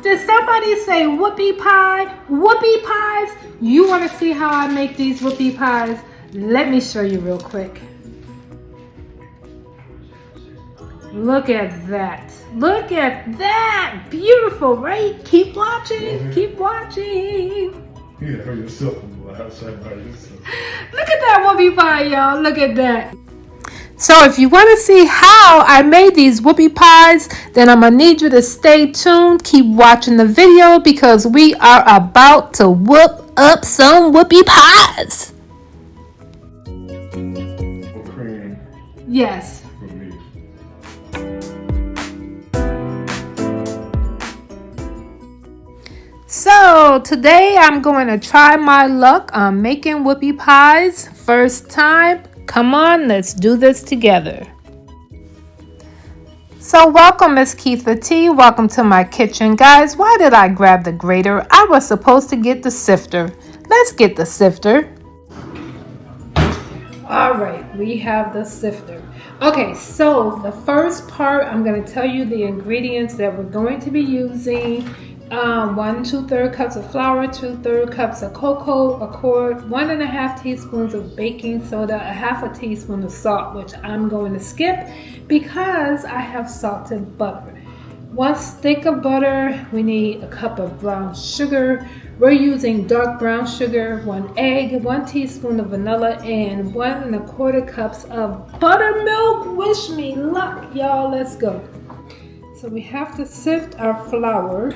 Did somebody say whoopie pie? Whoopie pies? You want to see how I make these whoopie pies? Let me show you real quick. Look at that. Look at that. Beautiful, right? Keep watching. Keep watching. You heard yourself on the last time by yourself. Look at that whoopie pie, y'all. Look at that. So if you want to see how I made these whoopie pies, then I'm going to need you to stay tuned. Keep watching the video because we are about to whoop up some whoopie pies. Cream. Yes. For me. So today I'm going to try my luck on making whoopie pies. First time. Come on, let's do this together. So welcome, Miss Kietha T. Welcome to my kitchen. Guys, why did I grab the grater? I was supposed to get the sifter. Let's get the sifter. All right, we have the sifter. Okay, so the first part, I'm going to tell you the ingredients that we're going to be using. 1 2/3 cups of flour, 2/3 cups of cocoa, 1.5 teaspoons of baking soda, 1/2 teaspoon of salt, which I'm going to skip because I have salted butter. 1 stick of butter. We need a cup of brown sugar. We're using dark brown sugar, 1 egg, 1 teaspoon of vanilla, and 1 1/4 cups of buttermilk. Wish me luck, y'all. Let's go. So we have to sift our flour.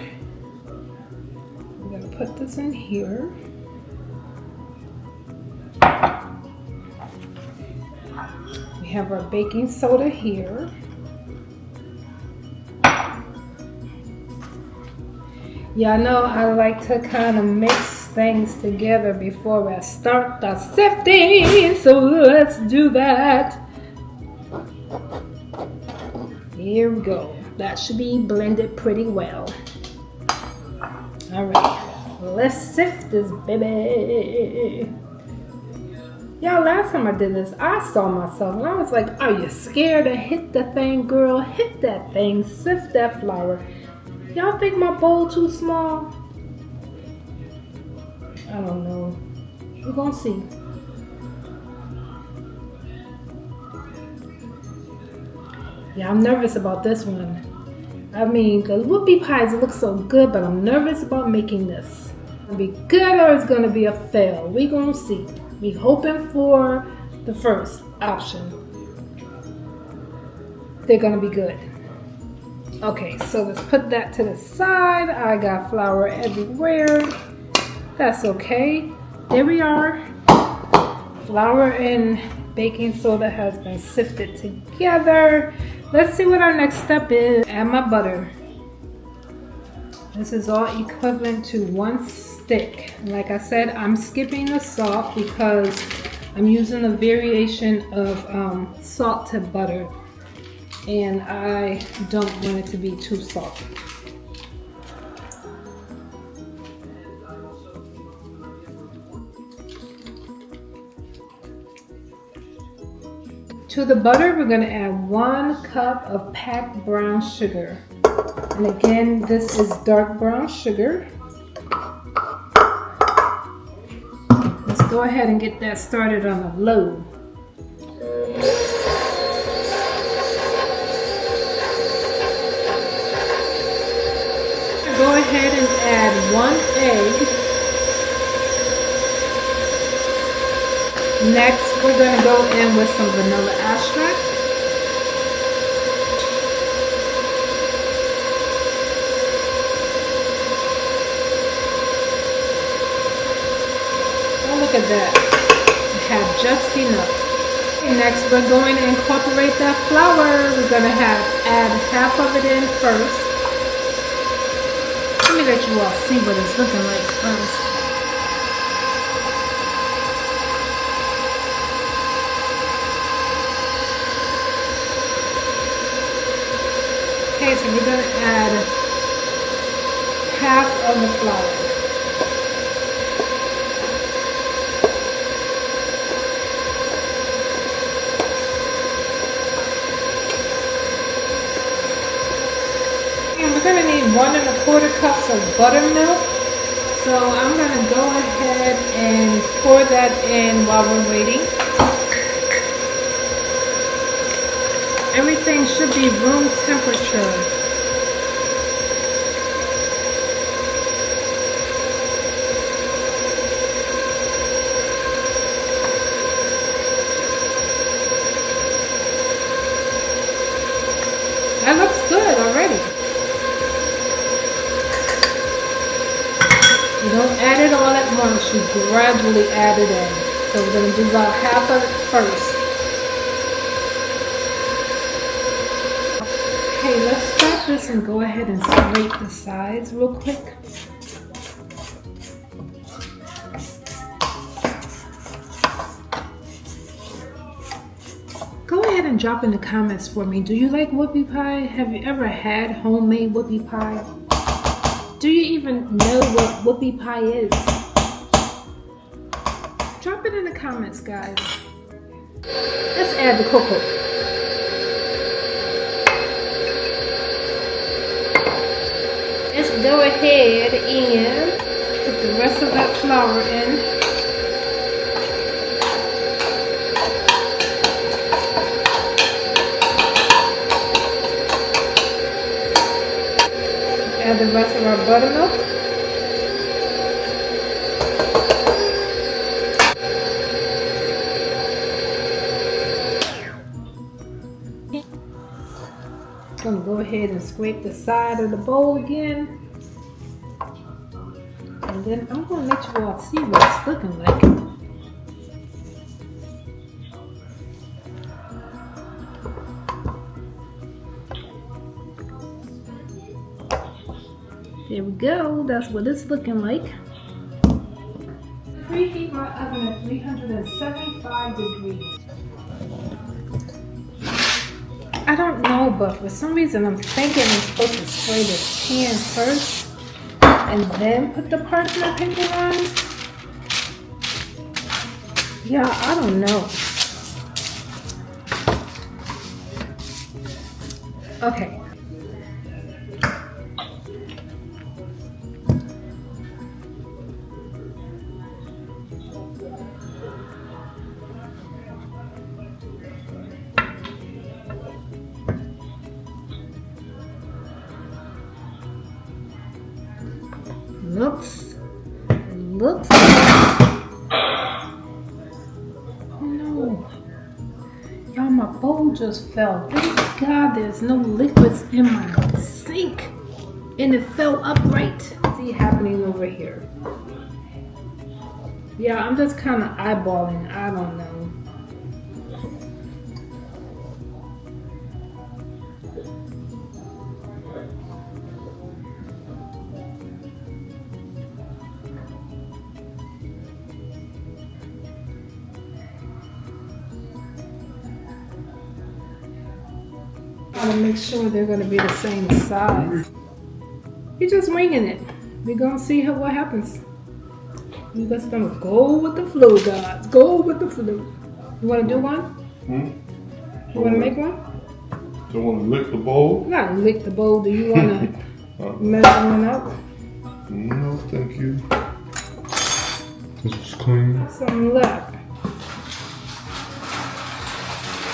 I'm going to put this in here. We have our baking soda here. Y'all know I like to kind of mix things together before I start the sifting, so let's do that. Here we go. That should be blended pretty well. All right, let's sift this, baby. Y'all, last time I did this, I saw myself and I was like, are you scared to hit the thing, girl? Hit that thing, sift that flour. Y'all think my bowl too small? I don't know. We're gonna see. Yeah, I'm nervous about this one. I mean, the whoopie pies look so good, but I'm nervous about making this. It's gonna be good or it's gonna be a fail. We gonna see. We hoping for the first option. They're gonna be good. Okay, so let's put that to the side. I got flour everywhere. That's okay. There we are. Flour and baking soda has been sifted together. Let's see what our next step is. Add my butter. This is all equivalent to 1 stick. Like I said, I'm skipping the salt because I'm using a variation of salted butter. And I don't want it to be too salty. To the butter, we're going to add 1 cup of packed brown sugar. And again, this is dark brown sugar. Let's go ahead and get that started on a low. Go ahead and add 1 egg. Next, we're going to go in with some vanilla extract. Oh, look at that. I have just enough. Okay, next, we're going to incorporate that flour. We're going to add half of it in first. Let me let you all see what it's looking like first. Okay, so we're going to add half of the flour. And we're going to need 1 1/4 cups of buttermilk. So I'm gonna go ahead and pour that in while we're waiting. Everything should be room temperature. That looks good already. You don't add it all at once, you gradually add it in. So we're going to do about half of it first. Okay, let's stop this and go ahead and scrape the sides real quick. Go ahead and drop in the comments for me. Do you like whoopie pie? Have you ever had homemade whoopie pie? Do you even know what whoopie pie is? Drop it in the comments, guys. Let's add the cocoa. Let's go ahead and put the rest of that flour in. Add the rest of our buttermilk. I'm gonna go ahead and scrape the side of the bowl again. And then I'm gonna let you all see what it's looking like. There we go, that's what it's looking like. Preheat my oven at 375 degrees. I don't know, but for some reason I'm thinking I'm supposed to spray this pan first and then put the parchment paper on. Yeah, I don't know. Okay. Looks oh no, y'all, my bowl just fell. Thank God there's no liquids in my sink and it fell upright. See it happening over here. Yeah, I'm just kind of eyeballing. I don't know. To make sure they're going to be the same size. You're just winging it. We're going to see what happens. We're just going to go with the flow, guys. Go with the flow. You want to do one? You want to make one? Do you want to lick the bowl? Not lick the bowl. Do you want to measure one up? No, thank you. This is clean. Some left.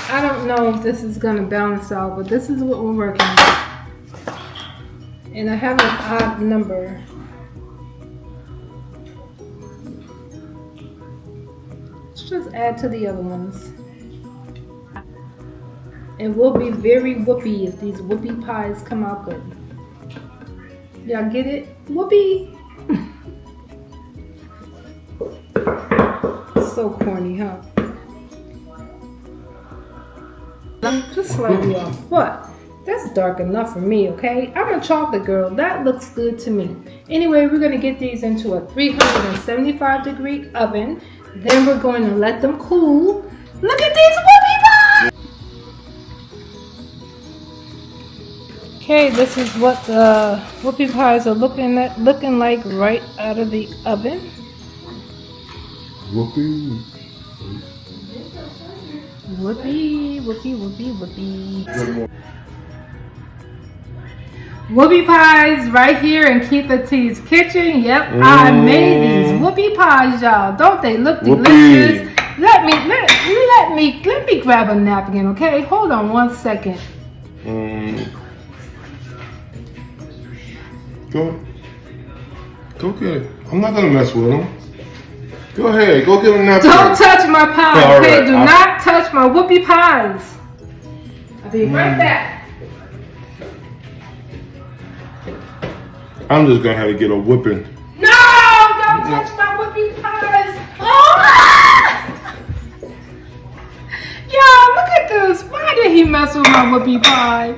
I don't know if this is gonna balance out, but this is what we're working with. And I have an odd number. Let's just add to the other ones. And we'll be very whoopie if these whoopie pies come out good. Y'all get it? Whoopie! So corny, huh? Just slightly off. What? That's dark enough for me, okay? I'm a chocolate girl. That looks good to me. Anyway, we're going to get these into a 375 degree oven. Then we're going to let them cool. Look at these whoopie pies! Okay, this is what the whoopie pies are looking like right out of the oven. Whoopie. Whoopie, whoopie, whoopie, whoopie. Whoopie pies right here in Kietha T's kitchen. Yep, I made these whoopie pies, y'all. Don't they look delicious? Let me grab a napkin, okay? Hold on 1 second. Go get it. I'm not gonna mess with them. Go ahead, go get a napkin. Don't touch my pie, okay? Right, Do not touch my whoopie pies. I'll be right back. I'm just gonna have to get a whipping. No! Don't touch my whoopie pies. Oh! Y'all, look at this. Why did he mess with my whoopie pie?